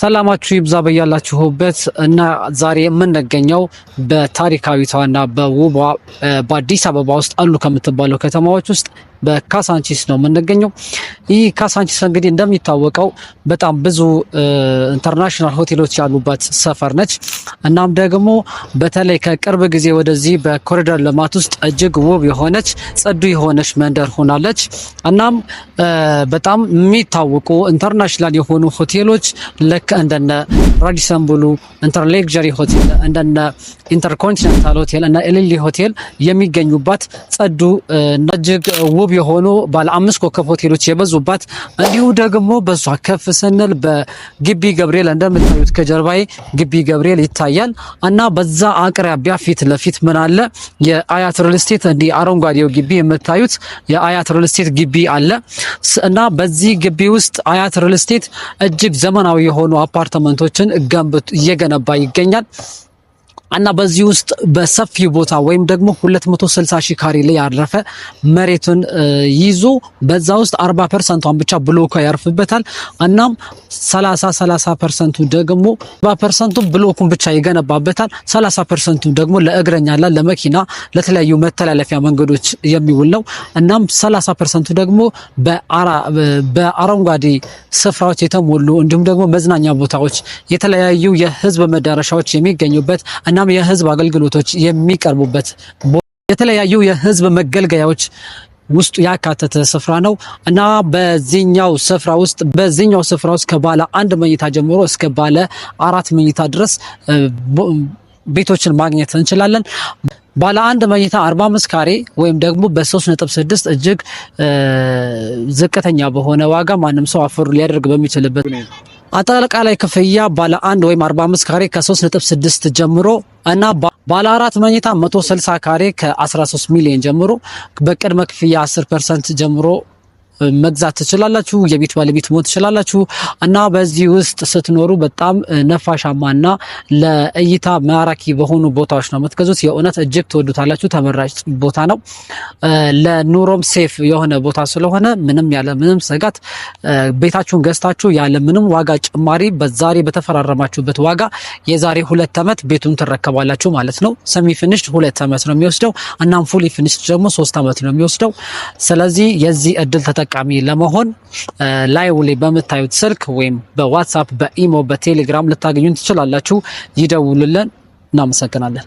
ሰላማችሁ ይብዛ በያላችሁበት እና ዛሬ የምንገኘው በታሪካዊቷና በውቧ በአዲስ አበባ ውስጥ አሉ ከምትባለው ከተማዎች ውስጥ በካሳንቺስ ነው የምንገኘው። ይህ ካሳንቺስ እንግዲህ እንደሚታወቀው በጣም ብዙ ኢንተርናሽናል ሆቴሎች ያሉባት ሰፈር ነች። እናም ደግሞ በተለይ ከቅርብ ጊዜ ወደዚህ በኮሪደር ልማት ውስጥ እጅግ ውብ የሆነች ጽዱ የሆነች መንደር ሆናለች። እናም በጣም የሚታወቁ ኢንተርናሽናል የሆኑ ሆቴሎች ልክ እንደነ ራዲሰን ብሉ ኢንተርሌክዠሪ ሆቴል፣ እንደነ ኢንተርኮንቲኔንታል ሆቴል እና ኤሊሊ ሆቴል የሚገኙባት ጽዱ እና እጅግ ውብ የሆኑ ባለ 5 ኮከብ ሆቴሎች የበዙባት እንዲሁ ደግሞ በሷ ከፍ ስንል በግቢ ገብርኤል እንደምታዩት ከጀርባዬ ግቢ ገብርኤል ይታያል እና በዛ አቅራቢያ ፊት ለፊት ምን አለ የአያት ሪል ስቴት እንዲ አረንጓዴው ግቢ የምታዩት የአያት ሪል ስቴት ግቢ አለ እና በዚህ ግቢ ውስጥ አያት ሪል ስቴት እጅግ ዘመናዊ የሆኑ አፓርትመንቶችን እየገነባ ይገኛል። እና በዚህ ውስጥ በሰፊ ቦታ ወይም ደግሞ 260 ሺህ ካሬ ላይ ያረፈ መሬቱን ይዞ በዛ ውስጥ 40% ብቻ ብሎክ ያርፍበታል። እናም 30% ደግሞ 40% ብሎኩን ብቻ ይገነባበታል። 30% ደግሞ ለእግረኛና ለመኪና ለተለያዩ መተላለፊያ መንገዶች የሚውል ነው። እናም 30% ደግሞ በአረንጓዴ ስፍራዎች የተሞሉ እንዲሁም ደግሞ መዝናኛ ቦታዎች የተለያዩ የህዝብ መዳረሻዎች የሚገኙበት እና የህዝብ አገልግሎቶች የሚቀርቡበት የተለያዩ የህዝብ መገልገያዎች ውስጥ ያካተተ ስፍራ ነው እና በዚህኛው ስፍራ ውስጥ ከባለ 1 መኝታ ጀምሮ እስከ ባለ 4 መኝታ ድረስ ቤቶችን ማግኘት እንችላለን። ባለ 1 መኝታ 45 ካሬ ወይም ደግሞ በ3.6 እጅግ ዝቅተኛ በሆነ ዋጋ ማንም ሰው አፈሩ ሊያደርግ በሚችልበት አጠቃላይ ክፍያ ባለ 1 ወይም 45 ካሬ ከ3.6 ጀምሮ እና ባለ 4 መኝታ 160 ካሬ ከ13 ሚሊዮን ጀምሮ በቅድመ ክፍያ 10% ጀምሮ መግዛት ትችላላችሁ። የቤት ባለቤት መሆን ትችላላችሁ እና በዚህ ውስጥ ስትኖሩ በጣም ነፋሻማና ለእይታ ማራኪ በሆኑ ቦታዎች ነው የምትገዙት። የእውነት እጅግ ትወዱታላችሁ። ተመራጭ ቦታ ነው። ለኑሮም ሴፍ የሆነ ቦታ ስለሆነ ምንም ስጋት ቤታችሁን ገዝታችሁ ያለ ምንም ዋጋ ጭማሪ በዛሬ በተፈራረማችሁበት ዋጋ የዛሬ 2 ዓመት ቤቱን ትረከባላችሁ ማለት ነው። ሰሚ ፊኒሽድ 2 ዓመት ነው የሚወስደው እናም ፉሊ ፊኒሽድ ደግሞ 3 ዓመት ነው የሚወስደው። ስለዚህ የዚህ እድል ተጠቃሚ ለመሆን ላይው ላይ በምታዩት ስልክ ወይም በዋትስአፕ፣ በኢሞ፣ በቴሌግራም ልታገኙን ትችላላችሁ። ይደውሉልን። እናመሰግናለን።